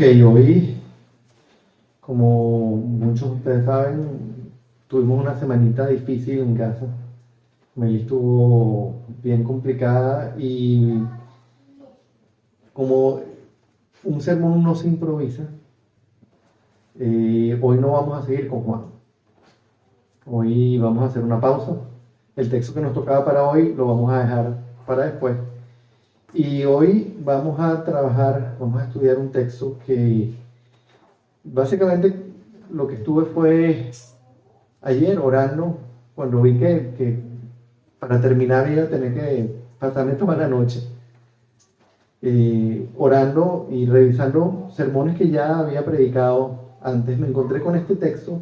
Ok, hoy, como muchos de ustedes saben, tuvimos una semanita difícil en casa. Meli estuvo bien complicada y como un sermón no se improvisa, hoy no vamos a seguir con Juan. Hoy vamos a hacer una pausa. El texto que nos tocaba para hoy lo vamos a dejar para después. Y hoy vamos a estudiar un texto que básicamente lo que estuve fue ayer orando cuando vi que para terminar iba a tener que pasarme toda la noche orando y revisando sermones que ya había predicado antes. Me encontré con este texto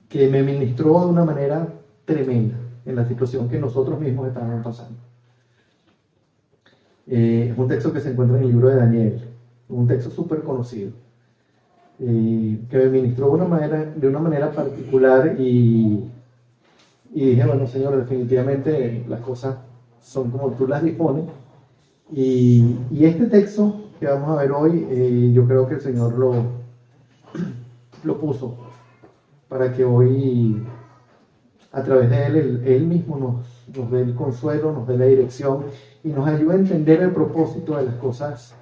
que me ministró de una manera tremenda en la situación que nosotros mismos estábamos pasando. Es un texto que se encuentra en el libro de Daniel, un texto súper conocido, que me ministró de una manera particular y dije, bueno, Señor, definitivamente las cosas son como tú las dispones. Y este texto que vamos a ver hoy, yo creo que el Señor lo puso para que hoy, a través de Él mismo nos dé el consuelo, nos dé la dirección y nos ayude a entender el propósito de las cosas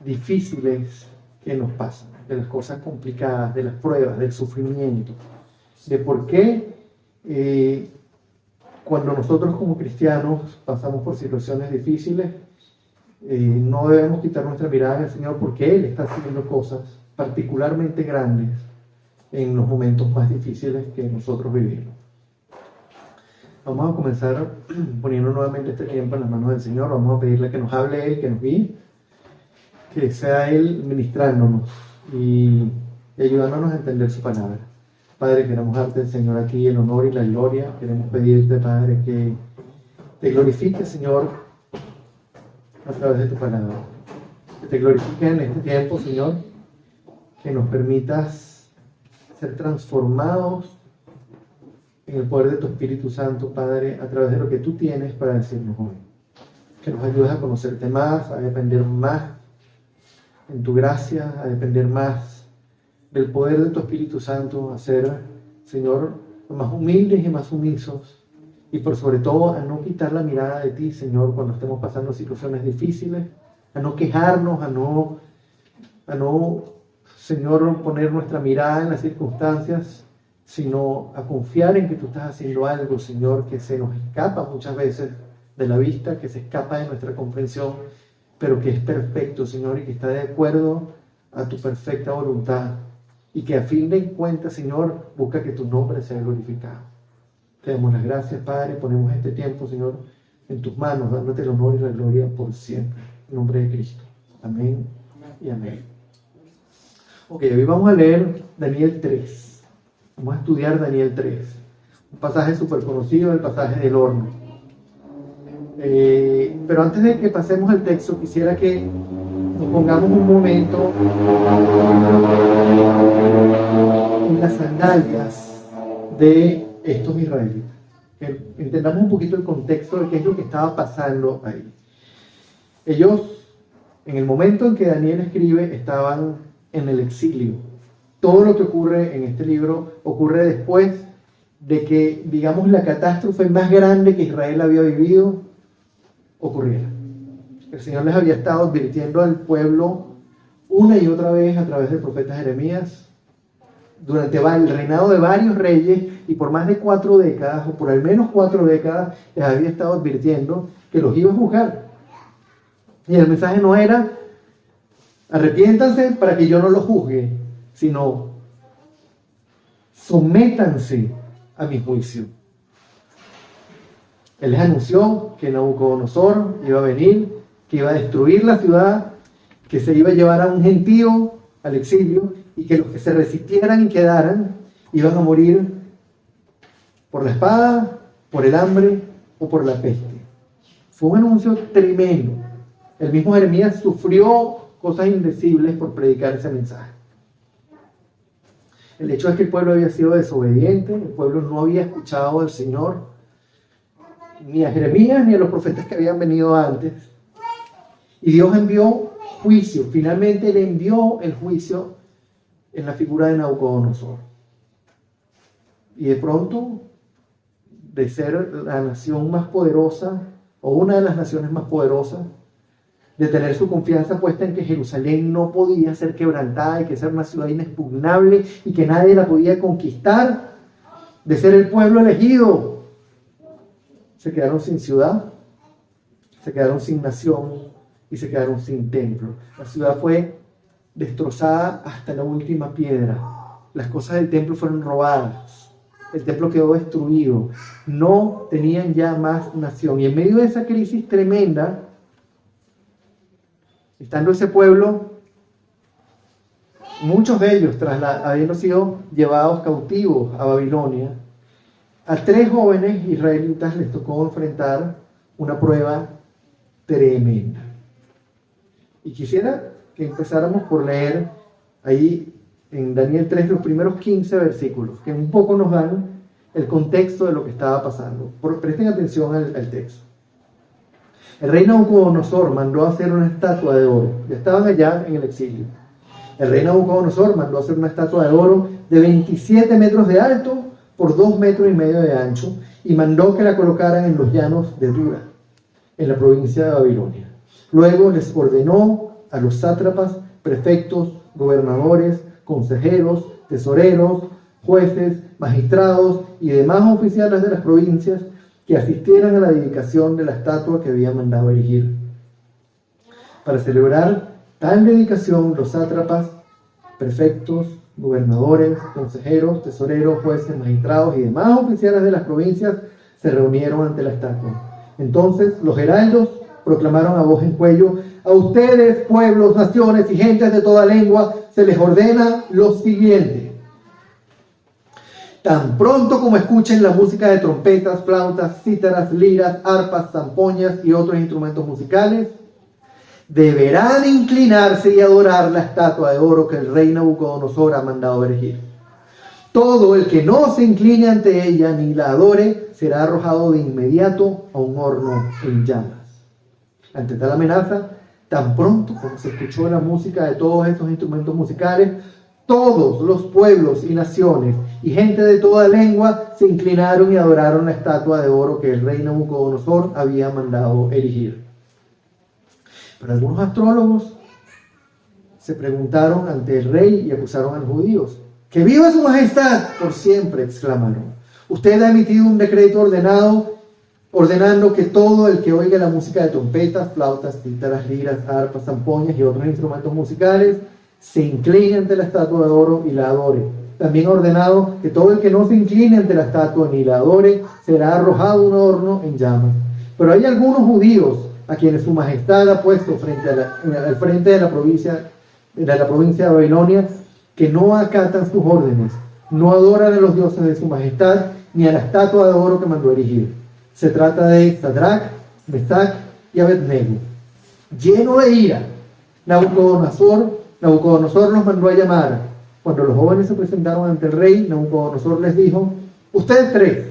difíciles que nos pasan, de las cosas complicadas, de las pruebas, del sufrimiento, de por qué cuando nosotros como cristianos pasamos por situaciones difíciles, no debemos quitar nuestra mirada en el Señor, porque Él está haciendo cosas particularmente grandes en los momentos más difíciles que nosotros vivimos. Vamos a comenzar poniendo nuevamente este tiempo en las manos del Señor. Vamos a pedirle que nos hable Él, que nos guíe, que sea Él ministrándonos y ayudándonos a entender su palabra. Padre, queremos darte, Señor, aquí el honor y la gloria. Queremos pedirte, Padre, que te glorifiques, Señor, a través de tu palabra. Que te glorifiques en este tiempo, Señor, que nos permitas ser transformados en el poder de tu Espíritu Santo, Padre, a través de lo que tú tienes para decirnos hoy. Que nos ayudes a conocerte más, a depender más en tu gracia, a depender más del poder de tu Espíritu Santo, a ser, Señor, más humildes y más sumisos, y por sobre todo a no quitar la mirada de ti, Señor, cuando estemos pasando situaciones difíciles, a no quejarnos, a no, Señor, poner nuestra mirada en las circunstancias, sino a confiar en que tú estás haciendo algo, Señor, que se nos escapa muchas veces de la vista, que se escapa de nuestra comprensión, pero que es perfecto, Señor, y que está de acuerdo a tu perfecta voluntad, y que a fin de cuentas, Señor, busca que tu nombre sea glorificado. Te damos las gracias, Padre, ponemos este tiempo, Señor, en tus manos, dándote el honor y la gloria por siempre. En nombre de Cristo. Amén y amén. Ok, hoy vamos a leer Daniel 3. Vamos a estudiar Daniel 3. Un pasaje súper conocido, el pasaje del horno. Pero antes de que pasemos al texto, quisiera que nos pongamos un momento en las sandalias de estos israelitas. Que entendamos un poquito el contexto de qué es lo que estaba pasando ahí. Ellos, en el momento en que Daniel escribe, estaban en el exilio. Todo lo que ocurre en este libro ocurre después de que, digamos, la catástrofe más grande que Israel había vivido ocurriera. El Señor les había estado advirtiendo al pueblo una y otra vez a través del profeta Jeremías durante el reinado de varios reyes y por más de 4 décadas, o por al menos 4 décadas, les había estado advirtiendo que los iba a juzgar. Y el mensaje no era arrepiéntanse para que yo no los juzgue, sino sométanse a mi juicio. Él les anunció que Nabucodonosor iba a venir, que iba a destruir la ciudad, que se iba a llevar a un gentío al exilio y que los que se resistieran y quedaran iban a morir por la espada, por el hambre o por la peste. Fue un anuncio tremendo. El mismo Jeremías sufrió cosas indecibles por predicar ese mensaje. El hecho es que el pueblo había sido desobediente, el pueblo no había escuchado al Señor, ni a Jeremías ni a los profetas que habían venido antes. Y Dios envió juicio. Finalmente él envió el juicio en la figura de Nabucodonosor. Y de pronto, de ser la nación más poderosa, o una de las naciones más poderosas, de tener su confianza puesta en que Jerusalén no podía ser quebrantada y que era una ciudad inexpugnable y que nadie la podía conquistar, de ser el pueblo elegido, se quedaron sin ciudad, se quedaron sin nación y se quedaron sin templo. La ciudad fue destrozada hasta la última piedra. Las cosas del templo fueron robadas. El templo quedó destruido. No tenían ya más nación. Y en medio de esa crisis tremenda, estando ese pueblo, muchos de ellos, habiendo sido llevados cautivos a Babilonia, a 3 jóvenes israelitas les tocó enfrentar una prueba tremenda. Y quisiera que empezáramos por leer ahí en Daniel 3 los primeros 15 versículos, que un poco nos dan el contexto de lo que estaba pasando. Presten atención al texto. El rey Nabucodonosor mandó a hacer una estatua de oro. Ya estaban allá en el exilio. El rey Nabucodonosor mandó a hacer una estatua de oro de 27 metros de alto por 2,5 metros de ancho, y mandó que la colocaran en los llanos de Dura, en la provincia de Babilonia. Luego les ordenó a los sátrapas, prefectos, gobernadores, consejeros, tesoreros, jueces, magistrados y demás oficiales de las provincias que asistieran a la dedicación de la estatua que había mandado erigir. Para celebrar tal dedicación, los sátrapas, prefectos, gobernadores, consejeros, tesoreros, jueces, magistrados y demás oficiales de las provincias se reunieron ante la estatua. Entonces los heraldos proclamaron a voz en cuello: a ustedes, pueblos, naciones y gentes de toda lengua, se les ordena lo siguiente: tan pronto como escuchen la música de trompetas, flautas, cítaras, liras, arpas, zampoñas y otros instrumentos musicales, deberán inclinarse y adorar la estatua de oro que el rey Nabucodonosor ha mandado erigir. Todo el que no se incline ante ella ni la adore será arrojado de inmediato a un horno en llamas. Ante tal amenaza, tan pronto como se escuchó la música de todos estos instrumentos musicales, todos los pueblos y naciones y gente de toda lengua se inclinaron y adoraron la estatua de oro que el rey Nabucodonosor había mandado erigir. Pero algunos astrólogos se preguntaron ante el rey y acusaron a los judíos. ¡Que viva su majestad! Por siempre, exclamaron. Usted ha emitido un decreto ordenando que todo el que oiga la música de trompetas, flautas, cítaras, liras, arpas, zampoñas y otros instrumentos musicales se incline ante la estatua de oro y la adore. También ha ordenado que todo el que no se incline ante la estatua ni la adore será arrojado a un horno en llamas. Pero hay algunos judíos a quienes su majestad ha puesto al frente de la provincia de Babilonia, que no acatan sus órdenes, no adoran a los dioses de su majestad, ni a la estatua de oro que mandó erigir. Se trata de Sadrach, Mesach y Abednego. Lleno de ira, Nabucodonosor los mandó a llamar. Cuando los jóvenes se presentaron ante el rey, Nabucodonosor les dijo: ustedes 3,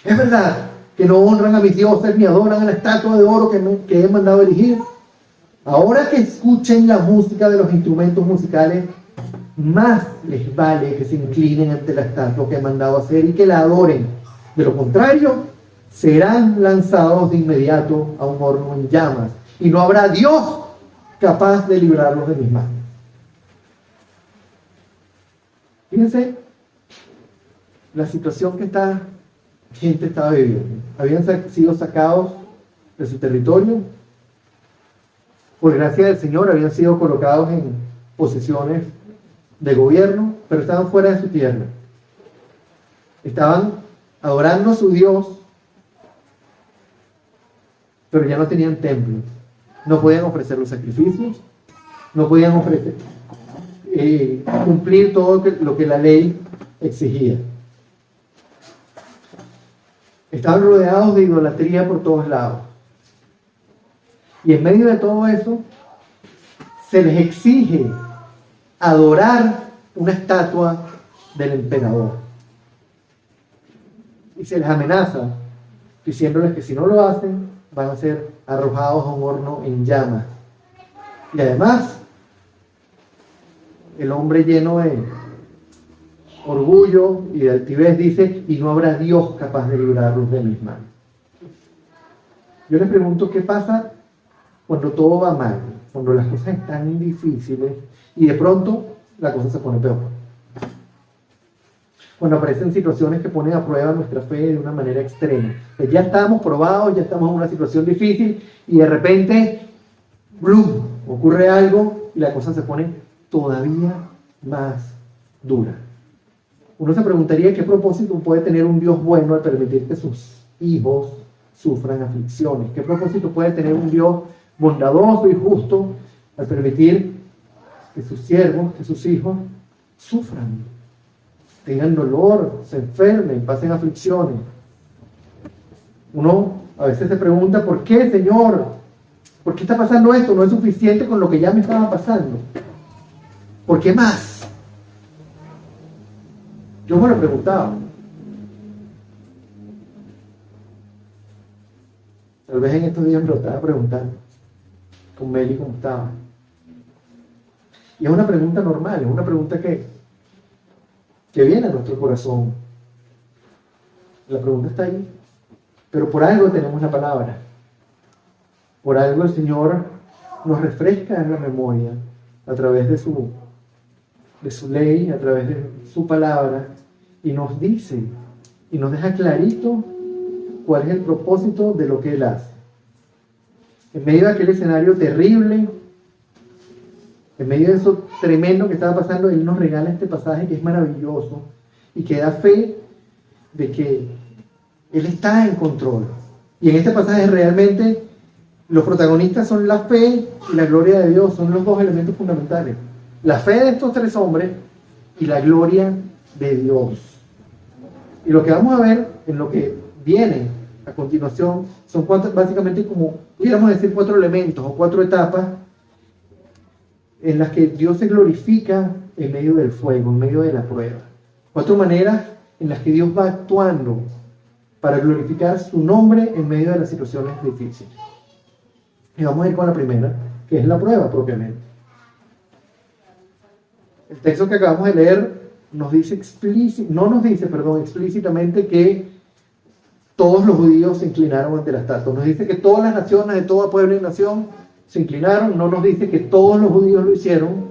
¿es verdad que no honran a mis dioses ni adoran a la estatua de oro que he mandado erigir? Ahora que escuchen la música de los instrumentos musicales, más les vale que se inclinen ante la estatua que he mandado hacer y que la adoren. De lo contrario, serán lanzados de inmediato a un horno en llamas, y no habrá Dios capaz de librarlos de mis manos. Fíjense la situación que esta gente estaba viviendo. Habían sido sacados de su territorio. Por gracia del Señor habían sido colocados en posiciones de gobierno, pero estaban fuera de su tierra. Estaban adorando a su Dios, pero ya no tenían templos. No podían ofrecer los sacrificios, no podían cumplir todo lo que la ley exigía. Estaban rodeados de idolatría por todos lados. Y en medio de todo eso, se les exige adorar una estatua del emperador. Y se les amenaza, diciéndoles que si no lo hacen, van a ser arrojados a un horno en llamas. Y además, el hombre lleno de orgullo y de altivez dice, y no habrá Dios capaz de librarlos de mis manos. Yo les pregunto, ¿qué pasa cuando todo va mal? Cuando las cosas están difíciles y de pronto la cosa se pone peor. Cuando aparecen situaciones que ponen a prueba nuestra fe de una manera extrema. Pues ya estamos probados, ya estamos en una situación difícil y de repente, ¡blum!, ocurre algo y la cosa se pone todavía más dura. Uno se preguntaría qué propósito puede tener un Dios bueno al permitir que sus hijos sufran aflicciones. ¿Qué propósito puede tener un Dios bondadoso y justo al permitir que sus siervos, que sus hijos sufran, tengan dolor, se enfermen, pasen aflicciones? Uno a veces se pregunta, ¿por qué, Señor? ¿Por qué está pasando esto? ¿No es suficiente con lo que ya me estaba pasando? ¿Por qué más? Yo me lo preguntaba. Tal vez en estos días me lo estaba preguntando con Meli cómo estaba. Y es una pregunta normal, es una pregunta que viene a nuestro corazón. La pregunta está ahí. Pero por algo tenemos la palabra. Por algo el Señor nos refresca en la memoria a través de su ley, a través de su palabra, y nos dice, y nos deja clarito cuál es el propósito de lo que Él hace. En medio de aquel escenario terrible, en medio de eso tremendo que estaba pasando, Él nos regala este pasaje que es maravilloso y que da fe de que Él está en control. Y en este pasaje realmente los protagonistas son la fe y la gloria de Dios, son los dos elementos fundamentales. La fe de estos tres hombres y la gloria de Dios. Y lo que vamos a ver en lo que viene a continuación son básicamente como, pudiéramos decir, 4 elementos o 4 etapas en las que Dios se glorifica en medio del fuego, en medio de la prueba. 4 maneras en las que Dios va actuando para glorificar su nombre en medio de las situaciones difíciles. Y vamos a ir con la primera, que es la prueba propiamente. El texto que acabamos de leer no nos dice explícitamente que todos los judíos se inclinaron ante la estatua. Nos dice que todas las naciones, de todo pueblo y nación, se inclinaron. No nos dice que todos los judíos lo hicieron,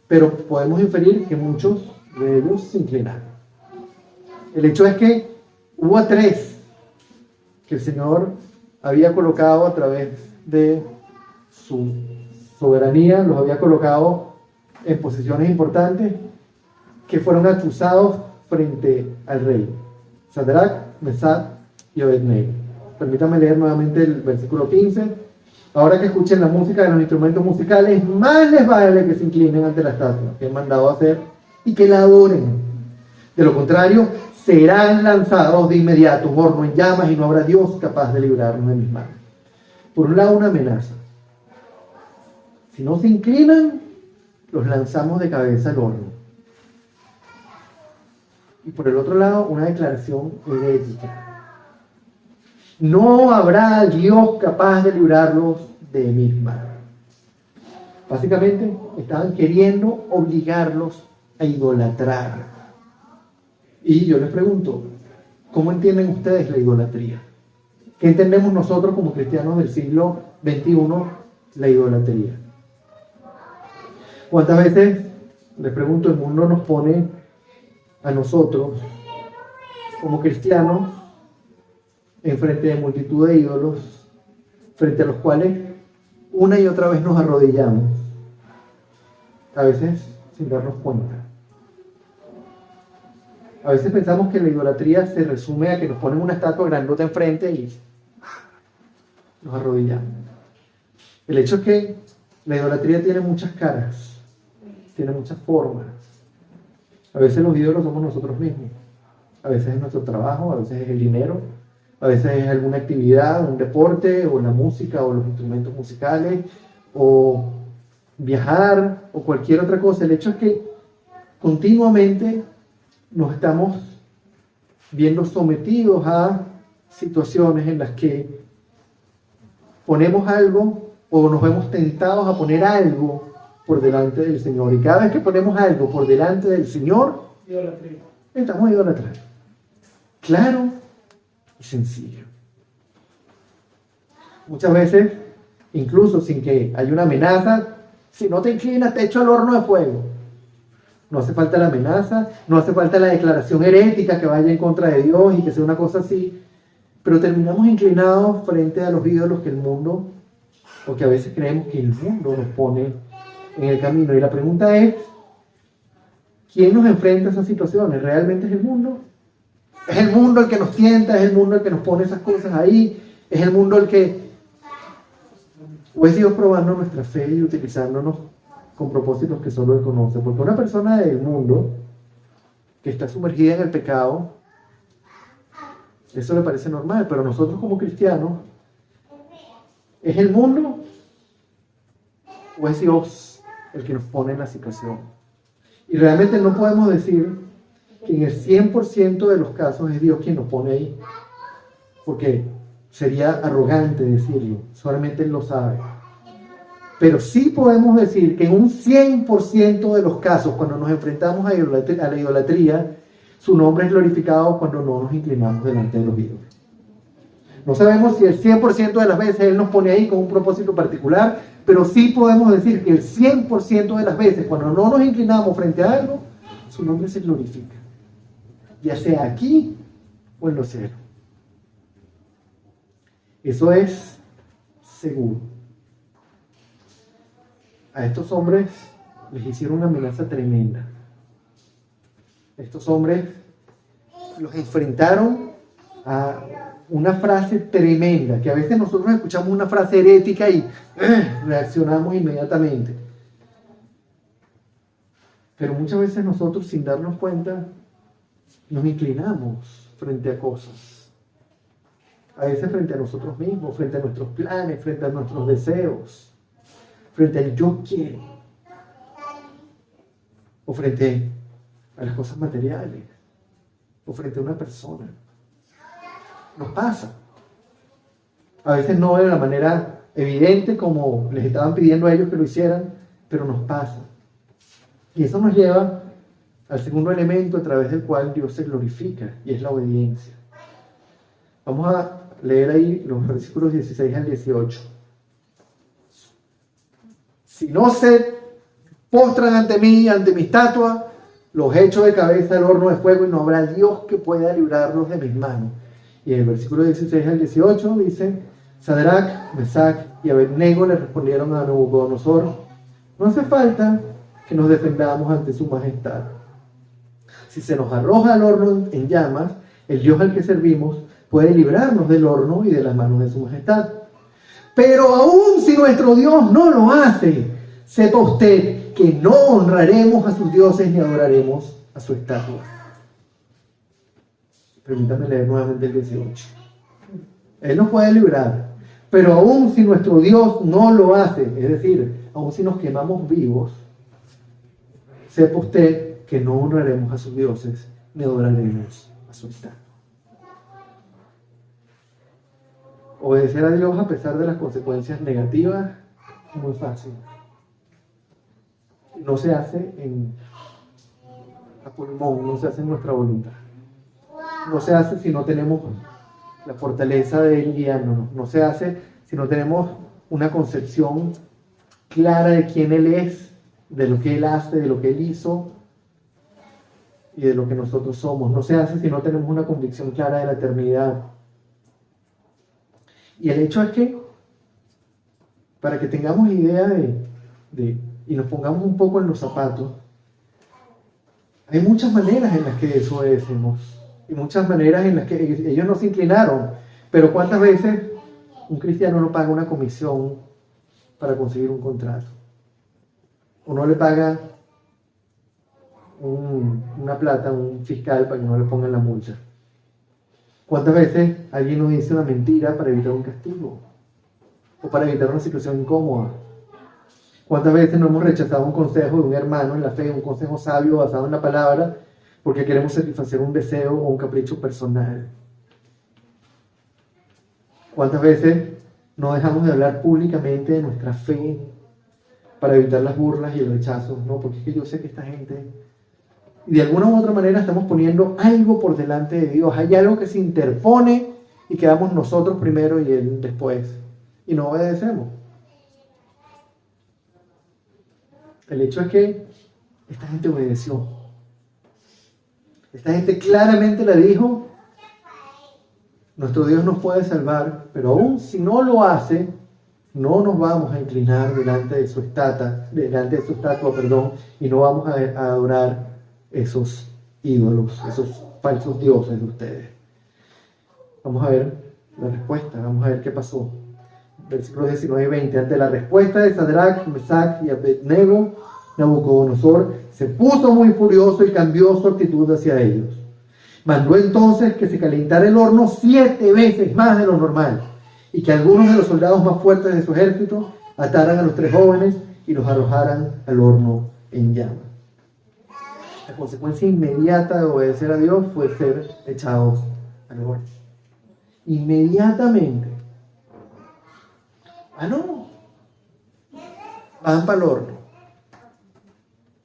pero podemos inferir que muchos de ellos se inclinaron. El hecho es que hubo 3 que el Señor había colocado a través de su soberanía, los había colocado en posiciones importantes, que fueron acusados frente al rey: Sadrach, Mesach y Abednego. Permítanme leer nuevamente el versículo 15. Ahora que escuchen la música de los instrumentos musicales, más les vale que se inclinen ante la estatua que he mandado a hacer y que la adoren. De lo contrario, serán lanzados de inmediato un horno en llamas y no habrá Dios capaz de librarnos de mis manos. Por un lado, una amenaza. Si no se inclinan, los lanzamos de cabeza al horno. Y por el otro lado, una declaración ética. No habrá Dios capaz de librarlos de mis manos. Básicamente, estaban queriendo obligarlos a idolatrar. Y yo les pregunto, ¿cómo entienden ustedes la idolatría? ¿Qué entendemos nosotros como cristianos del siglo XXI la idolatría? ¿Cuántas veces, les pregunto, el mundo nos pone a nosotros como cristianos en frente de multitud de ídolos, frente a los cuales una y otra vez nos arrodillamos, a veces sin darnos cuenta? A veces pensamos que la idolatría se resume a que nos ponen una estatua grandota enfrente y nos arrodillamos. El hecho es que la idolatría tiene muchas caras, tiene muchas formas. A veces los ídolos somos nosotros mismos, a veces es nuestro trabajo, a veces es el dinero, a veces es alguna actividad, un deporte, o la música, o los instrumentos musicales, o viajar, o cualquier otra cosa. El hecho es que continuamente nos estamos viendo sometidos a situaciones en las que ponemos algo o nos vemos tentados a poner algo por delante del Señor. Y cada vez que ponemos algo por delante del Señor, estamos idolatrando. Claro y sencillo. Muchas veces, incluso sin que haya una amenaza, si no te inclinas, te echo al horno de fuego. No hace falta la amenaza, no hace falta la declaración herética que vaya en contra de Dios y que sea una cosa así, pero terminamos inclinados frente a los ídolos que el mundo, o que a veces creemos que el mundo nos pone en el camino. Y la pregunta es, ¿quién nos enfrenta a esas situaciones? ¿Realmente es el mundo? ¿Es el mundo el que nos tienta? ¿Es el mundo el que nos pone esas cosas ahí? ¿Es el mundo el que... o es Dios probando nuestra fe y utilizándonos con propósitos que solo Él conoce? Porque una persona del mundo que está sumergida en el pecado, eso le parece normal, pero nosotros como cristianos, ¿es el mundo o es Dios el que nos pone en la situación? Y realmente no podemos decir que en el 100% de los casos es Dios quien nos pone ahí, porque sería arrogante decirlo, solamente Él lo sabe. Pero sí podemos decir que en un 100% de los casos, cuando nos enfrentamos a la idolatría, su nombre es glorificado cuando no nos inclinamos delante de los ídolos. No sabemos si el 100% de las veces Él nos pone ahí con un propósito particular, pero sí podemos decir que el 100% de las veces, cuando no nos inclinamos frente a algo, su nombre se glorifica, ya sea aquí o en los cielos. Eso es seguro. A estos hombres les hicieron una amenaza tremenda. Estos hombres los enfrentaron a una frase tremenda, que a veces nosotros escuchamos una frase herética y reaccionamos inmediatamente. Pero muchas veces nosotros, sin darnos cuenta, nos inclinamos frente a cosas. A veces frente a nosotros mismos, frente a nuestros planes, frente a nuestros deseos, frente al yo quiero, o frente a las cosas materiales, o frente a una persona. Nos pasa. A veces no de la manera evidente como les estaban pidiendo a ellos que lo hicieran, pero nos pasa. Y eso nos lleva al segundo elemento a través del cual Dios se glorifica, y es la obediencia. Vamos a leer ahí los versículos 16 al 18. Si no se postran ante mí, ante mi estatua, los echo de cabeza al horno de fuego y no habrá Dios que pueda librarlos de mis manos. Y en el versículo 16 al 18 dice, Sadrach, Mesach y Abednego le respondieron a Nabucodonosor, no hace falta que nos defendamos ante su majestad. Si se nos arroja al horno en llamas, el Dios al que servimos puede librarnos del horno y de las manos de su majestad. Pero aún si nuestro Dios no lo hace, sepa usted que no honraremos a sus dioses ni adoraremos a su estatua. Permítame leer nuevamente el 18. Él nos puede librar, pero aún si nuestro Dios no lo hace, es decir, aún si nos quemamos vivos, sepa usted que no honraremos a sus dioses ni adoraremos a su estatua. Obedecer a Dios a pesar de las consecuencias negativas es muy fácil. No se hace a pulmón, no se hace en nuestra voluntad. No se hace si no tenemos la fortaleza de Él guiándonos. No se hace si no tenemos una concepción clara de quién Él es, de lo que Él hace, de lo que Él hizo y de lo que nosotros somos. No se hace si no tenemos una convicción clara de la eternidad. Y el hecho es que, para que tengamos idea y nos pongamos un poco en los zapatos, hay muchas maneras en las que desobedecemos y muchas maneras en las que ellos no se inclinaron. Pero ¿cuántas veces un cristiano no paga una comisión para conseguir un contrato? O no le paga una plata a un fiscal para que no le pongan la multa. ¿Cuántas veces alguien nos dice una mentira para evitar un castigo? O para evitar una situación incómoda. ¿Cuántas veces no hemos rechazado un consejo de un hermano en la fe, un consejo sabio basado en la palabra, porque queremos satisfacer un deseo o un capricho personal? ¿Cuántas veces No dejamos de hablar públicamente de nuestra fe para evitar las burlas y el rechazo. No, porque es que yo sé que esta gente... Y de alguna u otra manera estamos poniendo algo por delante de Dios. Hay algo que se interpone y quedamos nosotros primero y Él después. Y no obedecemos. El hecho es que esta gente obedeció. Esta gente claramente le dijo: nuestro Dios nos puede salvar, pero aún si no lo hace, no nos vamos a inclinar delante de su estatua, y no vamos a adorar esos ídolos, esos falsos dioses de ustedes. Vamos a ver la respuesta, vamos a ver qué pasó. Versículos 19 y 20. Ante la respuesta de Sadrach, Mesach y Abednego, Nabucodonosor se puso muy furioso y cambió su actitud hacia ellos. Mandó entonces que se calentara el horno 7 veces más de lo normal, y que algunos de los soldados más fuertes de su ejército ataran a los 3 jóvenes y los arrojaran al horno en llamas. La consecuencia inmediata de obedecer a Dios fue ser echados al horno. Inmediatamente. No. Van para el horno.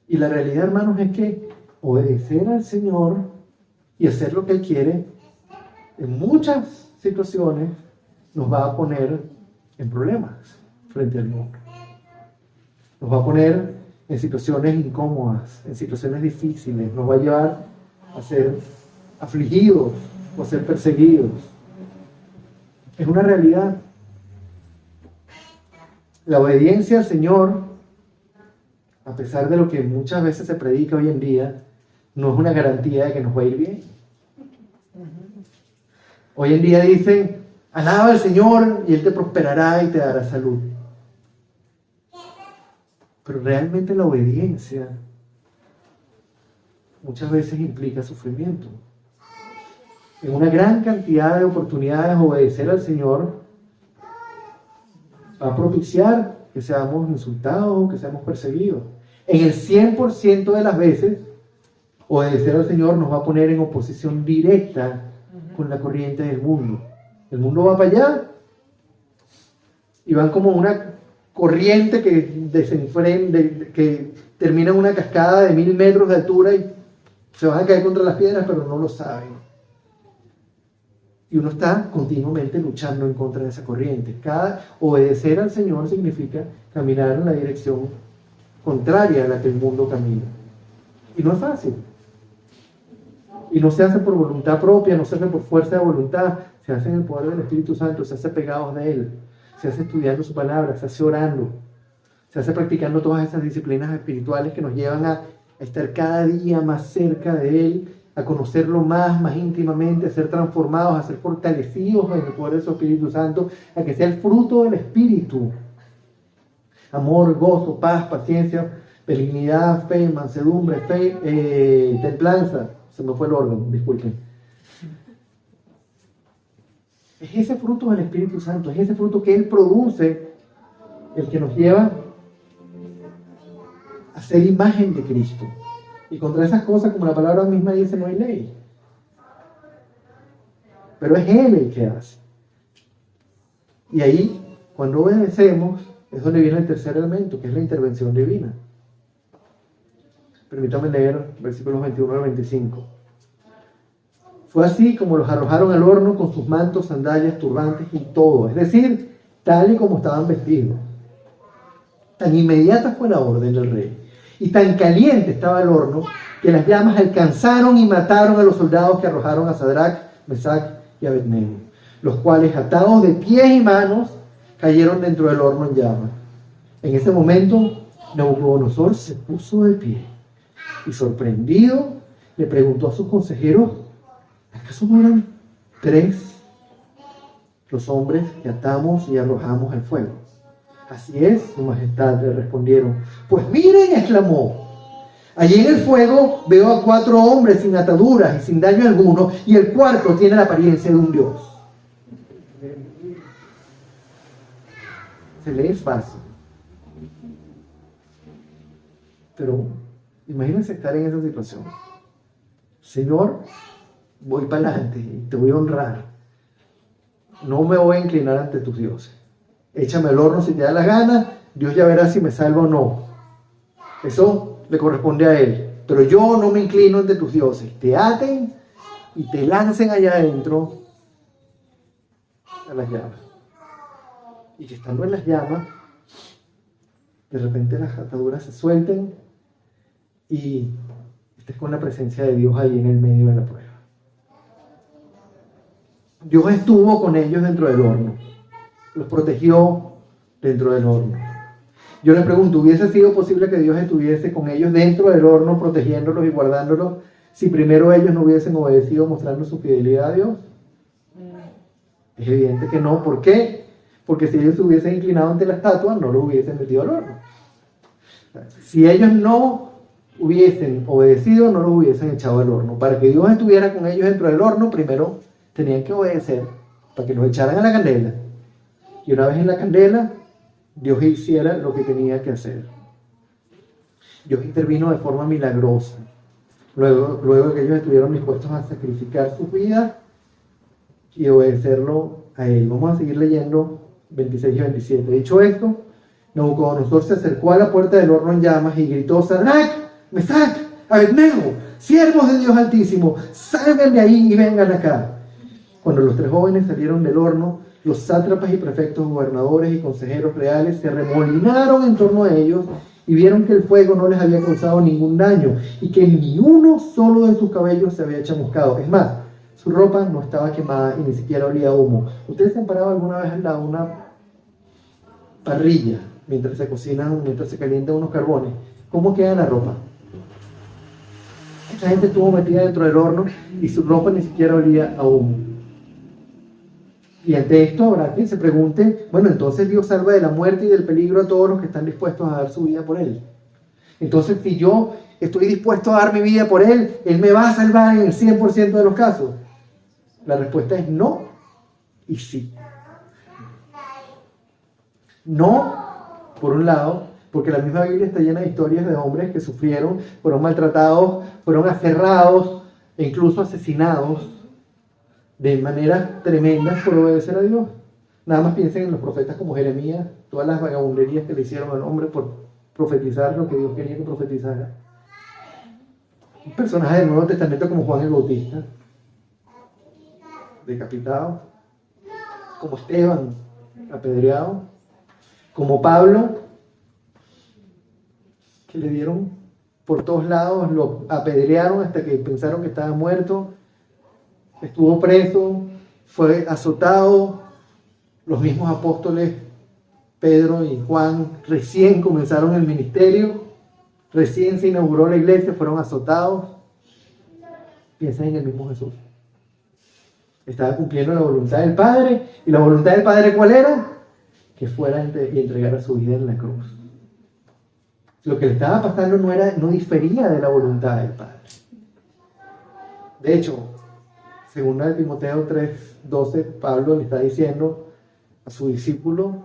Y la realidad, hermanos, es que obedecer al Señor y hacer lo que Él quiere, en muchas situaciones, nos va a poner en problemas frente al mundo. Nos va a poner en situaciones incómodas, en situaciones difíciles. Nos va a llevar a ser afligidos o a ser perseguidos. Es una realidad. La obediencia al Señor, a pesar de lo que muchas veces se predica hoy en día, no es una garantía de que nos va a ir bien. Hoy en día dicen: alaba al Señor y Él te prosperará y te dará salud. Pero realmente la obediencia muchas veces implica sufrimiento. En una gran cantidad de oportunidades, obedecer al Señor va a propiciar que seamos insultados, que seamos perseguidos. En el 100% de las veces, obedecer al Señor nos va a poner en oposición directa con la corriente del mundo. El mundo va para allá y van como una corriente que desenfrena, que termina en una cascada de 1000 metros de altura y se van a caer contra las piedras, pero no lo saben. Y uno está continuamente luchando en contra de esa corriente. Obedecer al Señor significa caminar en la dirección contraria a la que el mundo camina. Y no es fácil. Y no se hace por voluntad propia, no se hace por fuerza de voluntad, se hace en el poder del Espíritu Santo, se hace pegados de Él, se hace estudiando su palabra, se hace orando, se hace practicando todas esas disciplinas espirituales que nos llevan a estar cada día más cerca de Él, a conocerlo más íntimamente, a ser transformados, a ser fortalecidos en el poder de su Espíritu Santo, a que sea el fruto del Espíritu. Amor, gozo, paz, paciencia, benignidad, fe, mansedumbre, templanza. Se me fue el orden, disculpen. Es ese fruto del Espíritu Santo, es ese fruto que Él produce, el que nos lleva a ser imagen de Cristo. Y contra esas cosas, como la palabra misma dice, no hay ley. Pero es Él el que hace. Y ahí, cuando obedecemos, es donde viene el tercer elemento, que es la intervención divina. Permítanme leer versículos 21 al 25. Fue así como los arrojaron al horno con sus mantos, sandalias, turbantes y todo. Es decir, tal y como estaban vestidos. Tan inmediata fue la orden del rey. Y tan caliente estaba el horno que las llamas alcanzaron y mataron a los soldados que arrojaron a Sadrach, Mesach y Abednego, los cuales, atados de pies y manos, cayeron dentro del horno en llamas. En ese momento, Nabucodonosor se puso de pie y, sorprendido, le preguntó a sus consejeros: ¿acaso no eran 3 los hombres que atamos y arrojamos al fuego? Así es, su majestad, le respondieron. Pues miren, exclamó, allí en el fuego veo a 4 hombres sin ataduras y sin daño alguno, y el cuarto tiene la apariencia de un dios. Se lee fácil, pero imagínense estar en esa situación. Señor, voy para adelante y te voy a honrar. No me voy a inclinar ante tus dioses. échame al horno si te da la gana, Dios ya verá si me salvo o no. Eso le corresponde a Él. Pero yo no me inclino ante tus dioses. Te aten y te lancen allá adentro a las llamas. Y que estando en las llamas, de repente las ataduras se suelten y estés con la presencia de Dios ahí en el medio de la prueba. Dios estuvo con ellos dentro del horno. Los protegió dentro del horno. Yo les pregunto, ¿hubiese sido posible que Dios estuviese con ellos dentro del horno, protegiéndolos y guardándolos, si primero ellos no hubiesen obedecido mostrando su fidelidad a Dios? Es evidente que no. ¿Por qué? Porque si ellos se hubiesen inclinado ante la estatua, no lo hubiesen metido al horno. Si ellos no hubiesen obedecido, no los hubiesen echado al horno. Para que Dios estuviera con ellos dentro del horno, primero tenían que obedecer para que los echaran a la candela. Y una vez en la candela, Dios hiciera lo que tenía que hacer. Dios intervino de forma milagrosa. Luego de que ellos estuvieron dispuestos a sacrificar sus vidas y obedecerlo a Él. Vamos a seguir leyendo 26 y 27. Dicho esto, Nabucodonosor se acercó a la puerta del horno en llamas y gritó: Sadrach, Mesach, Abednego, siervos de Dios Altísimo, salgan de ahí y vengan acá. Cuando los tres jóvenes salieron del horno, los sátrapas y prefectos, gobernadores y consejeros reales se arremolinaron en torno a ellos y vieron que el fuego no les había causado ningún daño y que ni uno solo de sus cabellos se había chamuscado. Es más, su ropa no estaba quemada y ni siquiera olía a humo. ¿Ustedes se han parado alguna vez al lado de una parrilla mientras se cocinan, mientras se calientan unos carbones? ¿Cómo queda la ropa? Esta gente estuvo metida dentro del horno y su ropa ni siquiera olía a humo. Y ante esto habrá quien se pregunte, bueno, entonces Dios salva de la muerte y del peligro a todos los que están dispuestos a dar su vida por Él. Entonces, si yo estoy dispuesto a dar mi vida por Él, Él me va a salvar en el 100% de los casos. La respuesta es no y sí. No, por un lado, porque la misma Biblia está llena de historias de hombres que sufrieron, fueron maltratados, fueron aserrados e incluso asesinados de maneras tremendas por obedecer a Dios. Nada más piensen en los profetas como Jeremías, todas las vagabunderías que le hicieron al hombre por profetizar lo que Dios quería que profetizara. Un personaje del Nuevo Testamento como Juan el Bautista, decapitado, como Esteban, apedreado, como Pablo, que le dieron por todos lados, lo apedrearon hasta que pensaron que estaba muerto, estuvo preso, fue azotado. Los mismos apóstoles Pedro y Juan recién comenzaron el ministerio, recién se inauguró la iglesia, fueron azotados. Piensen en el mismo Jesús. Estaba cumpliendo la voluntad del Padre. ¿Y la voluntad del Padre cuál era? Que fuera y entregara su vida en la cruz. Lo que le estaba pasando no difería de la voluntad del Padre. De hecho, según de Timoteo 3:12, Pablo le está diciendo a su discípulo,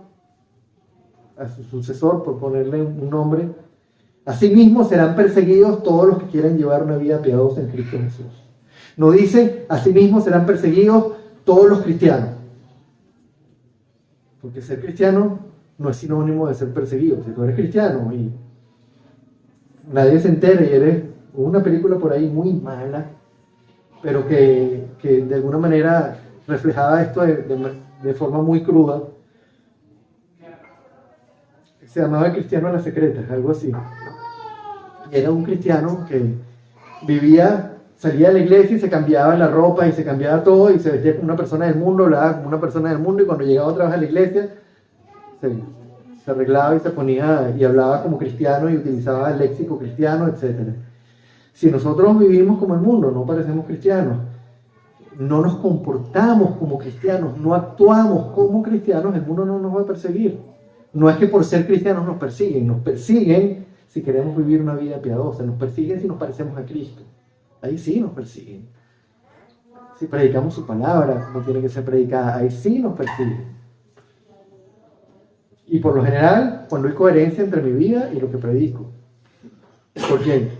a su sucesor, por ponerle un nombre: asimismo serán perseguidos todos los que quieran llevar una vida piadosa en Cristo Jesús. No dice, asimismo serán perseguidos todos los cristianos. Porque ser cristiano no es sinónimo de ser perseguido. Si tú eres cristiano y nadie se entera y eres una película por ahí muy mala, pero que de alguna manera reflejaba esto de forma muy cruda, se llamaba el cristiano a las secretas, algo así. Y era un cristiano que salía de la iglesia y se cambiaba la ropa y se cambiaba todo y se vestía como una persona del mundo, hablaba como una persona del mundo, y cuando llegaba otra vez a la iglesia se arreglaba y se ponía y hablaba como cristiano y utilizaba el léxico cristiano, etc. Si nosotros vivimos como el mundo, no parecemos cristianos, no nos comportamos como cristianos, no actuamos como cristianos, el mundo no nos va a perseguir. No es que por ser cristianos nos persiguen si queremos vivir una vida piadosa, nos persiguen si nos parecemos a Cristo. Ahí sí nos persiguen. Si predicamos su palabra como tiene que ser predicada, ahí sí nos persiguen. Y por lo general, cuando hay coherencia entre mi vida y lo que predico. Porque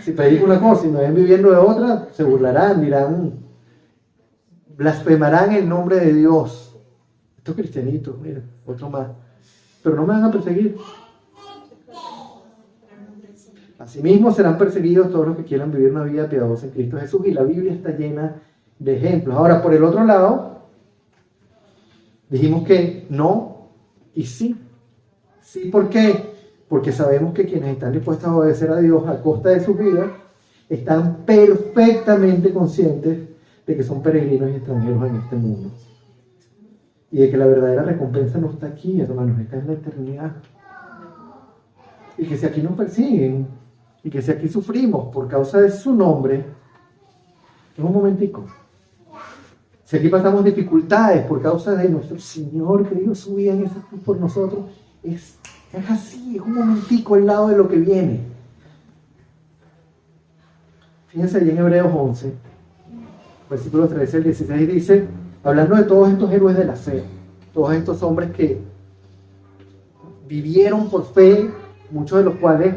si predico una cosa y me ven viviendo de otra, se burlarán, dirán, blasfemarán el nombre de Dios. Estos cristianitos, mira, otro más. pero no me van a perseguir. Asimismo serán perseguidos todos los que quieran vivir una vida piadosa en Cristo Jesús, y la Biblia está llena de ejemplos. Ahora, por el otro lado, dijimos que no y sí. Sí, ¿por qué? Porque sabemos que quienes están dispuestos a obedecer a Dios a costa de sus vidas están perfectamente conscientes de que son peregrinos y extranjeros en este mundo. Y de que la verdadera recompensa no está aquí, hermanos, está en la eternidad. Y que si aquí nos persiguen, y que si aquí sufrimos por causa de su nombre, es un momentico. Si aquí pasamos dificultades por causa de nuestro Señor que dio su vida en esa cruz por nosotros, es así, es un momentico al lado de lo que viene. Fíjense allí en Hebreos 11, versículos 13 al 16, dice, hablando de todos estos héroes de la fe, todos estos hombres que vivieron por fe, muchos de los cuales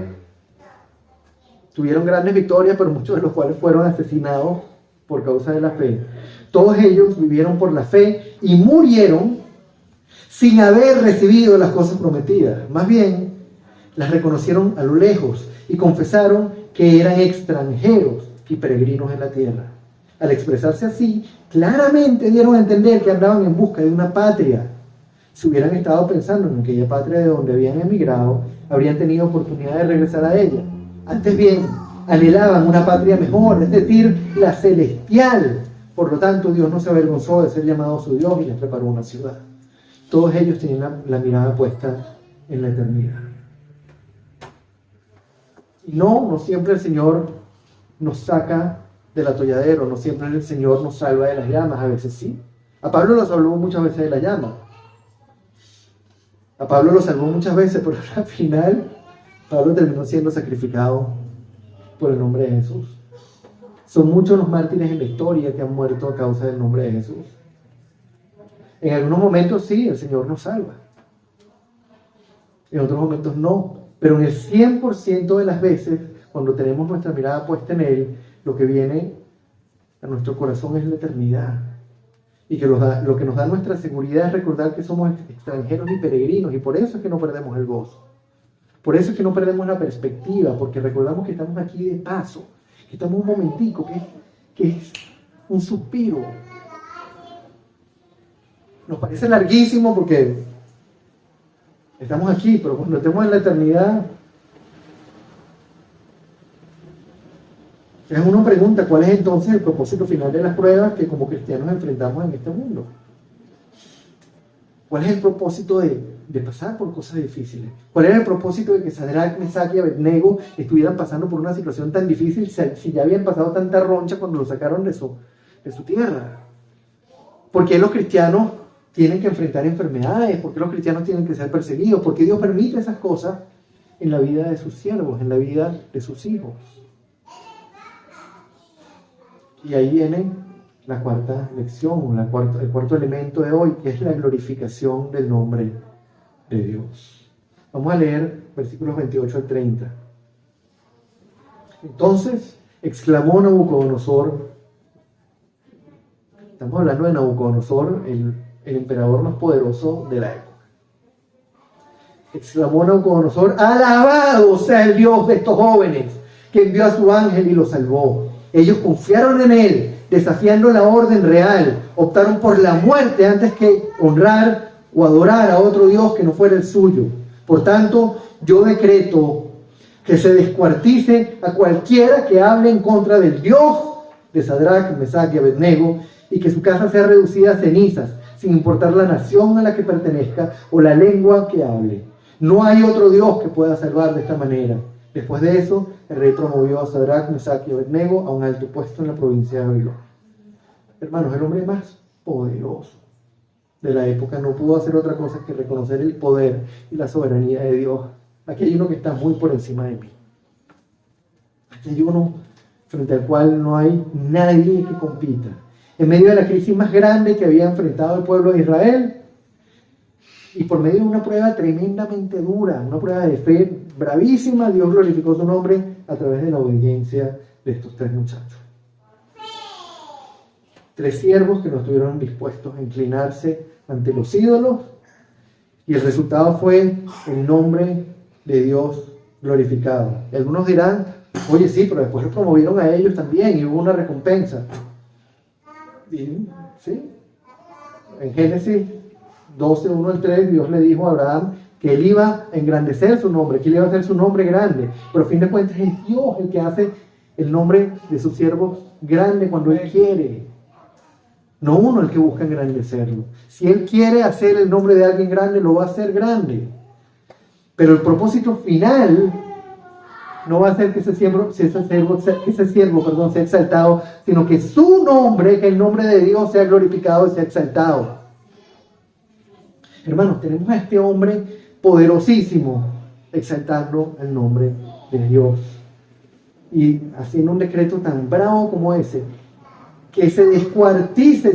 tuvieron grandes victorias, pero muchos de los cuales fueron asesinados por causa de la fe. Todos ellos vivieron por la fe y murieron sin haber recibido las cosas prometidas. Más bien, las reconocieron a lo lejos y confesaron que eran extranjeros y peregrinos en la tierra. Al expresarse así, claramente dieron a entender que andaban en busca de una patria. Si hubieran estado pensando en aquella patria de donde habían emigrado, habrían tenido oportunidad de regresar a ella. Antes bien, anhelaban una patria mejor, es decir, la celestial. Por lo tanto, Dios no se avergonzó de ser llamado su Dios y les preparó una ciudad. Todos ellos tenían la mirada puesta en la eternidad. Y no siempre el Señor nos saca del atolladero, no siempre el Señor nos salva de las llamas, a veces sí. A Pablo lo salvó muchas veces de la llama. A Pablo lo salvó muchas veces, pero al final Pablo terminó siendo sacrificado por el nombre de Jesús. Son muchos los mártires en la historia que han muerto a causa del nombre de Jesús. En algunos momentos sí, el Señor nos salva. En otros momentos no. Pero en el 100% de las veces, cuando tenemos nuestra mirada puesta en Él, lo que viene a nuestro corazón es la eternidad. Y que lo que nos da nuestra seguridad es recordar que somos extranjeros y peregrinos. Y por eso es que no perdemos el gozo. Por eso es que no perdemos la perspectiva, porque recordamos que estamos aquí de paso, que estamos un momentico, que es un suspiro. Nos parece larguísimo porque estamos aquí, pero cuando estemos en la eternidad, uno pregunta cuál es entonces el propósito final de las pruebas que como cristianos enfrentamos en este mundo. ¿Cuál es el propósito de pasar por cosas difíciles? ¿Cuál era el propósito de que Sadrach, Mesach y Abednego estuvieran pasando por una situación tan difícil si ya habían pasado tanta roncha cuando lo sacaron de su tierra? ¿Por qué los cristianos tienen que enfrentar enfermedades? ¿Por qué los cristianos tienen que ser perseguidos? ¿Por qué Dios permite esas cosas en la vida de sus siervos, en la vida de sus hijos? Y ahí viene la cuarta lección, el cuarto elemento de hoy, que es la glorificación del nombre de Dios. Vamos a leer versículos 28 al 30. Entonces exclamó Nabucodonosor, estamos hablando de Nabucodonosor, el emperador más poderoso de la época. Exclamó Nabucodonosor, alabado sea el Dios de estos jóvenes, que envió a su ángel y los salvó. Ellos confiaron en él, desafiando la orden real, optaron por la muerte antes que honrar o adorar a otro Dios que no fuera el suyo. Por tanto, yo decreto que se descuartice a cualquiera que hable en contra del Dios de Sadrach, Mesach y Abednego, y que su casa sea reducida a cenizas, sin importar la nación a la que pertenezca o la lengua que hable. No hay otro Dios que pueda salvar de esta manera. Después de eso, el rey promovió a Sadrach, Mesach y Abednego a un alto puesto en la provincia de Babilonia. Hermanos, el hombre más poderoso de la época no pudo hacer otra cosa que reconocer el poder y la soberanía de Dios. Aquí hay uno que está muy por encima de mí. Aquí hay uno frente al cual no hay nadie que compita. En medio de la crisis más grande que había enfrentado el pueblo de Israel, y por medio de una prueba tremendamente dura, una prueba de fe bravísima, Dios glorificó su nombre a través de la obediencia de estos tres muchachos. Tres siervos que no estuvieron dispuestos a inclinarse ante los ídolos, Y el resultado fue el nombre de Dios glorificado. Y algunos dirán, oye, sí, pero después lo promovieron a ellos también y hubo una recompensa. Y, ¿sí? En Génesis 12, 1 al 3, Dios le dijo a Abraham que él iba a engrandecer su nombre, que él iba a hacer su nombre grande. Pero a fin de cuentas es Dios el que hace el nombre de sus siervos grande cuando Él quiere. No uno el que busca engrandecerlo. Si Él quiere hacer el nombre de alguien grande, lo va a hacer grande. Pero el propósito final no va a ser que ese siervo sea exaltado, sino que su nombre, que el nombre de Dios sea glorificado y sea exaltado. Hermanos, tenemos a este hombre poderosísimo exaltando el nombre de Dios. Y haciendo un decreto tan bravo como ese, que se descuartice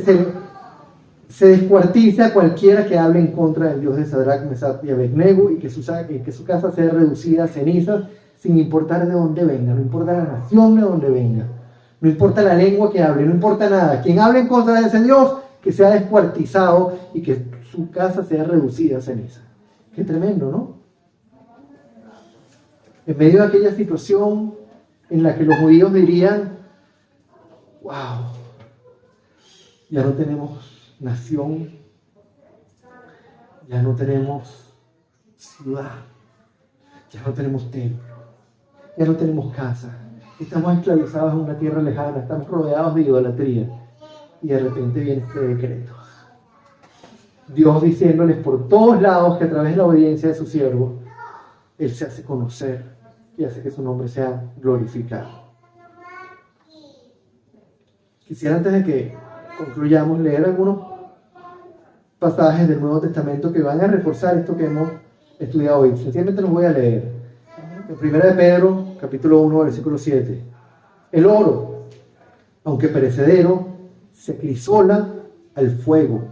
a cualquiera que hable en contra del Dios de Sadrach, Mesach y Abednego, y que su casa sea reducida a cenizas, sin importar de dónde venga, no importa la nación de donde venga, no importa la lengua que hable, no importa nada. Quien hable en contra de ese Dios, que sea descuartizado y que su casa sea reducida a cenizas. Qué tremendo, ¿no? En medio de aquella situación en la que los judíos dirían, wow, ya no tenemos nación, ya no tenemos ciudad, ya no tenemos templo, ya no tenemos casa, estamos esclavizados en una tierra lejana, estamos rodeados de idolatría. Y de repente viene este decreto. Dios diciéndoles por todos lados que a través de la obediencia de su siervo, Él se hace conocer y hace que su nombre sea glorificado. Quisiera, antes de que concluyamos, leer algunos pasajes del Nuevo Testamento que van a reforzar esto que hemos estudiado hoy. Sencillamente los voy a leer. En 1 de Pedro, capítulo 1, versículo 7. El oro, aunque perecedero, se acrisola al fuego.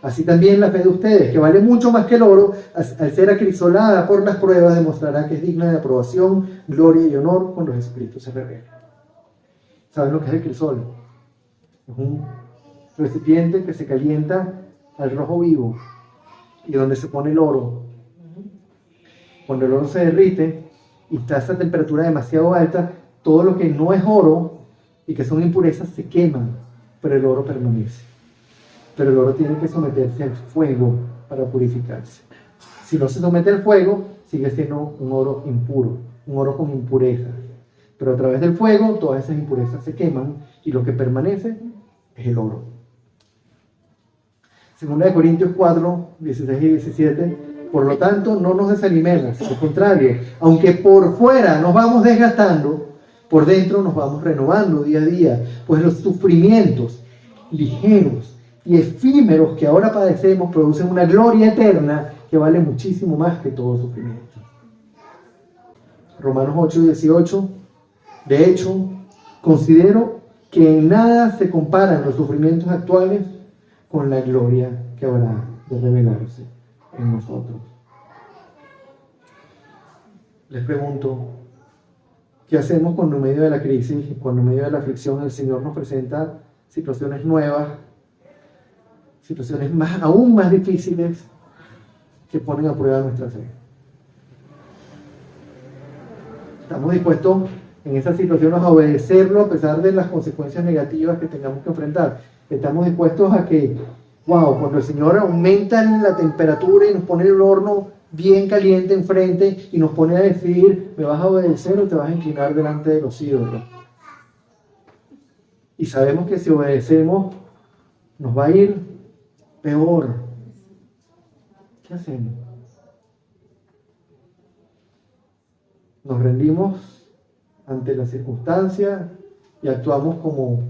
Así también la fe de ustedes, que vale mucho más que el oro, al ser acrisolada por las pruebas, demostrará que es digna de aprobación, gloria y honor cuando Jesucristo se revele. ¿Saben lo que es el crisol? Es un recipiente que se calienta al rojo vivo y donde se pone el oro. Cuando el oro se derrite y está a esa temperatura demasiado alta, todo lo que no es oro y que son impurezas se queman, pero el oro permanece. Pero el oro tiene que someterse al fuego para purificarse. Si no se somete al fuego, sigue siendo un oro impuro, un oro con impurezas. Pero a través del fuego, todas esas impurezas se queman y lo que permanece es el oro. 2 Corintios 4, 16 y 17. Por lo tanto, no nos desanimemos, al contrario, aunque por fuera nos vamos desgastando, por dentro nos vamos renovando día a día, pues los sufrimientos ligeros y efímeros que ahora padecemos producen una gloria eterna que vale muchísimo más que todo sufrimiento. Romanos 8, 18. De hecho, considero que en nada se comparan los sufrimientos actuales con la gloria que habrá de revelarse en nosotros. Les pregunto, ¿qué hacemos cuando en medio de la crisis, cuando en medio de la aflicción el Señor nos presenta situaciones nuevas, situaciones aún más difíciles que ponen a prueba nuestra fe? ¿Estamos dispuestos en esas situaciones a obedecerlo a pesar de las consecuencias negativas que tengamos que enfrentar? ¿Estamos dispuestos a que, cuando el Señor aumenta la temperatura y nos pone el horno bien caliente enfrente y nos pone a decidir, ¿me vas a obedecer o te vas a inclinar delante de los ídolos? Y sabemos que si obedecemos nos va a ir peor. ¿Qué hacemos? Nos rendimos ante la circunstancia y actuamos como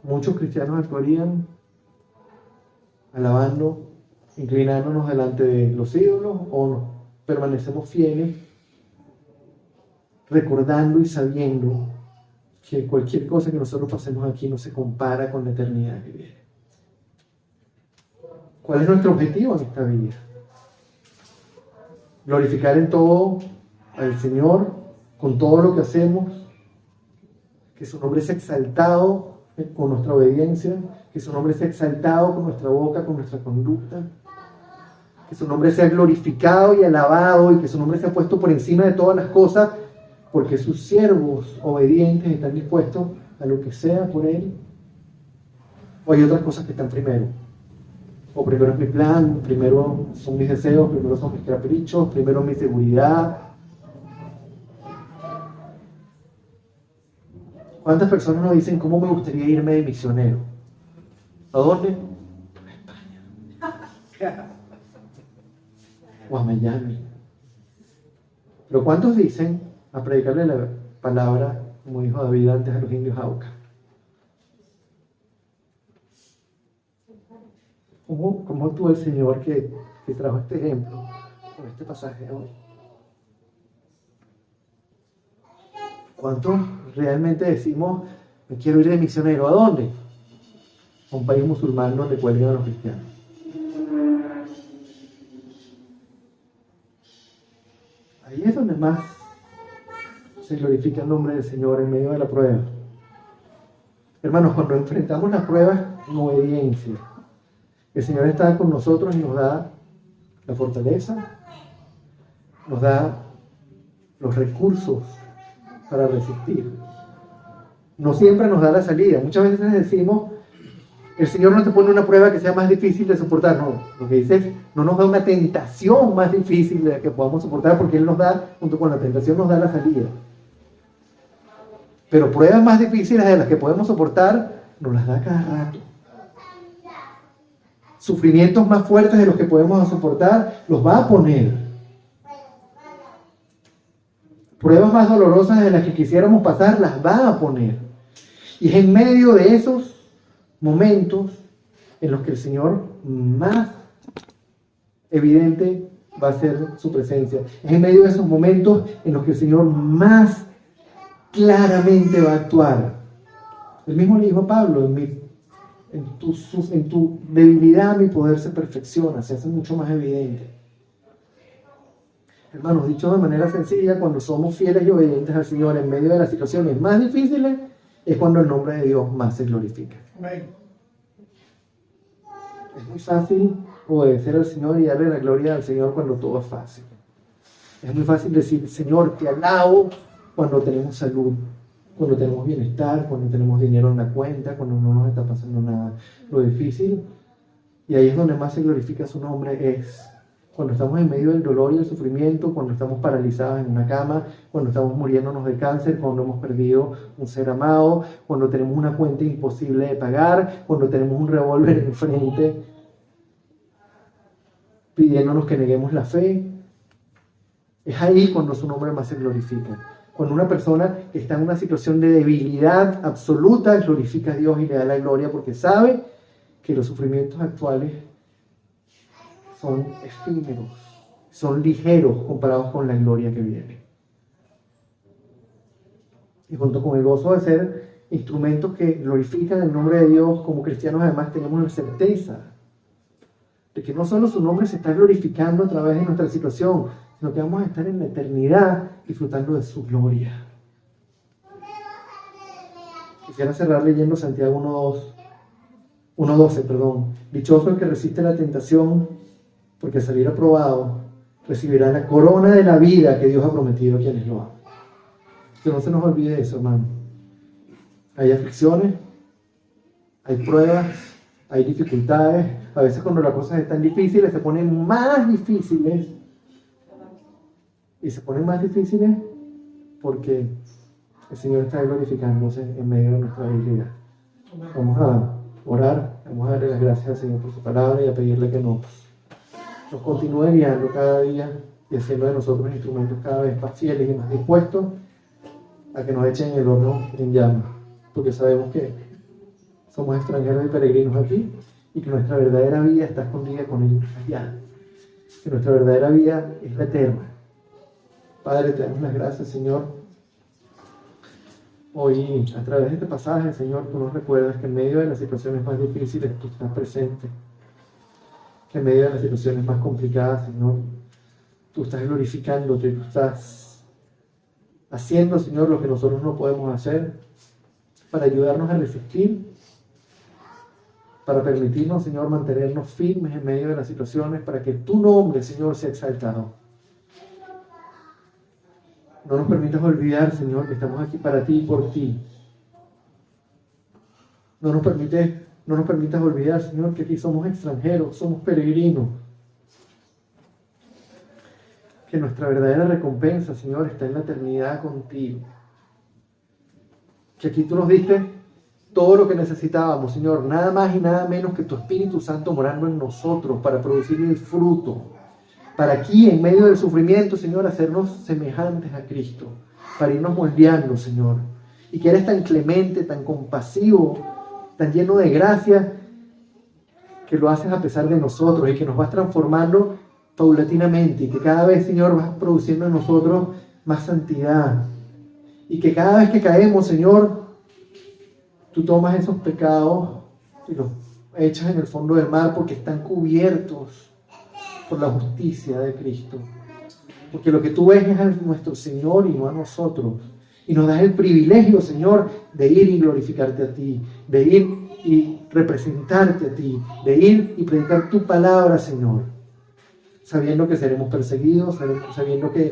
muchos cristianos actuarían, alabando, inclinándonos delante de los ídolos, o permanecemos fieles, recordando y sabiendo que cualquier cosa que nosotros pasemos aquí no se compara con la eternidad que viene. ¿Cuál es nuestro objetivo en esta vida? Glorificar en todo al Señor, con todo lo que hacemos, que su nombre sea exaltado con nuestra obediencia, que su nombre sea exaltado con nuestra boca, con nuestra conducta. que su nombre sea glorificado y alabado y que su nombre sea puesto por encima de todas las cosas, porque sus siervos obedientes están dispuestos a lo que sea por Él. O hay otras cosas que están primero. O primero es mi plan, primero son mis deseos, primero son mis caprichos, primero mi seguridad. ¿Cuántas personas nos dicen cómo me gustaría irme de misionero? ¿A dónde? A España. O a Miami. Pero ¿cuántos dicen a predicarle la palabra, como dijo David antes, a los indios Auca? ¿Cómo actuó el Señor que trajo este ejemplo con este pasaje hoy? ¿Cuántos realmente decimos, me quiero ir de misionero? ¿A dónde? A un país musulmán donde cuelgan a los cristianos. Ahí es donde más se glorifica el nombre del Señor en medio de la prueba. Hermanos, cuando enfrentamos las pruebas en obediencia, el Señor está con nosotros y nos da la fortaleza, nos da los recursos para resistir. No siempre nos da la salida. Muchas veces decimos, el Señor no te pone una prueba que sea más difícil de soportar. No, lo que dice es, no nos da una tentación más difícil de que podamos soportar, porque Él nos da, junto con la tentación, nos da la salida. Pero pruebas más difíciles de las que podemos soportar, nos las da cada rato. Sufrimientos más fuertes de los que podemos soportar, los va a poner. Pruebas más dolorosas de las que quisiéramos pasar, las va a poner. Y es en medio de esos momentos en los que el Señor más evidente va a ser su presencia. Es en medio de esos momentos en los que el Señor más claramente va a actuar. El mismo le dijo a Pablo, en tu debilidad mi poder se perfecciona, se hace mucho más evidente. Hermanos, dicho de manera sencilla, cuando somos fieles y obedientes al Señor en medio de las situaciones más difíciles, es cuando el nombre de Dios más se glorifica. Amén. Es muy fácil obedecer al Señor y darle la gloria al Señor cuando todo es fácil. Es muy fácil decir, Señor, te alabo cuando tenemos salud, cuando tenemos bienestar, cuando tenemos dinero en la cuenta, cuando no nos está pasando nada. Lo difícil, y ahí es donde más se glorifica su nombre, es cuando estamos en medio del dolor y el sufrimiento, cuando estamos paralizados en una cama, cuando estamos muriéndonos de cáncer, cuando hemos perdido un ser amado, cuando tenemos una cuenta imposible de pagar, cuando tenemos un revólver enfrente pidiéndonos que neguemos la fe. Es ahí cuando su nombre más se glorifica. Cuando una persona que está en una situación de debilidad absoluta glorifica a Dios y le da la gloria porque sabe que los sufrimientos actuales son efímeros, son ligeros comparados con la gloria que viene. Y junto con el gozo de ser instrumentos que glorifican el nombre de Dios, como cristianos además tenemos la certeza de que no solo su nombre se está glorificando a través de nuestra situación, sino que vamos a estar en la eternidad disfrutando de su gloria. Quisiera cerrar leyendo Santiago 1:12. Dichoso el que resiste la tentación, porque al salir aprobado recibirá la corona de la vida que Dios ha prometido a quienes lo aman. Que no se nos olvide eso, hermano. Hay aflicciones, hay pruebas, hay dificultades. A veces cuando las cosas están difíciles se ponen más difíciles. Y se ponen más difíciles porque el Señor está glorificándose en medio de nuestra debilidad. Vamos a orar, vamos a darle las gracias al Señor por su palabra y a pedirle que nos continúe guiando cada día y haciendo de nosotros instrumentos cada vez más fieles y más dispuestos a que nos echen el horno en llamas, porque sabemos que somos extranjeros y peregrinos aquí y que nuestra verdadera vida está escondida con Él allá, que nuestra verdadera vida es la eterna. Padre, te damos las gracias, Señor. Hoy, a través de este pasaje, Señor, tú nos recuerdas que en medio de las situaciones más difíciles tú estás presente. Que en medio de las situaciones más complicadas, Señor, tú estás glorificándote, tú estás haciendo, Señor, lo que nosotros no podemos hacer para ayudarnos a resistir para permitirnos, Señor, mantenernos firmes en medio de las situaciones, para que tu nombre, Señor, sea exaltado. No nos permitas olvidar, Señor, que estamos aquí para ti y por ti. No nos permitas olvidar, Señor, que aquí somos extranjeros, somos peregrinos. Que nuestra verdadera recompensa, Señor, está en la eternidad contigo. Que aquí tú nos diste todo lo que necesitábamos, Señor, nada más y nada menos que tu Espíritu Santo morando en nosotros para producir el fruto. Para aquí, en medio del sufrimiento, Señor, hacernos semejantes a Cristo. Para irnos moldeando, Señor. Y que eres tan clemente, tan compasivo, tan lleno de gracia, que lo haces a pesar de nosotros y que nos vas transformando paulatinamente. Y que cada vez, Señor, vas produciendo en nosotros más santidad. Y que cada vez que caemos, Señor, tú tomas esos pecados y los echas en el fondo del mar porque están cubiertos por la justicia de Cristo. Porque lo que tú ves es a nuestro Señor y no a nosotros. Y nos das el privilegio, Señor, de ir y glorificarte a ti, de ir y representarte a ti, de ir y predicar tu palabra, Señor. Sabiendo que seremos perseguidos, sabiendo que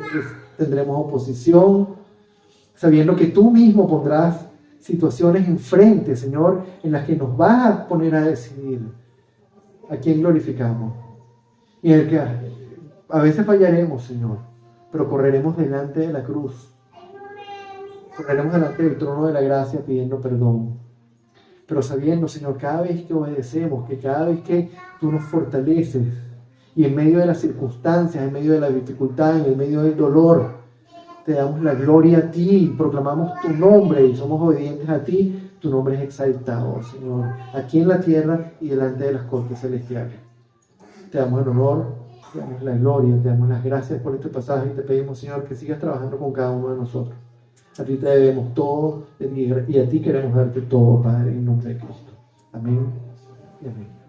tendremos oposición, sabiendo que tú mismo pondrás situaciones enfrente, Señor, en las que nos vas a poner a decidir a quién glorificamos. Y en el que a veces fallaremos, Señor, pero correremos delante de la cruz. Correremos delante del trono de la gracia pidiendo perdón. Pero sabiendo, Señor, cada vez que obedecemos, que cada vez que tú nos fortaleces, y en medio de las circunstancias, en medio de la dificultad, en medio del dolor, te damos la gloria a ti, proclamamos tu nombre y somos obedientes a ti, tu nombre es exaltado, Señor, aquí en la tierra y delante de las cortes celestiales. Te damos el honor, te damos la gloria, te damos las gracias por este pasaje y te pedimos, Señor, que sigas trabajando con cada uno de nosotros. A ti te debemos todo y a ti queremos darte todo, Padre, en nombre de Cristo. Amén y amén.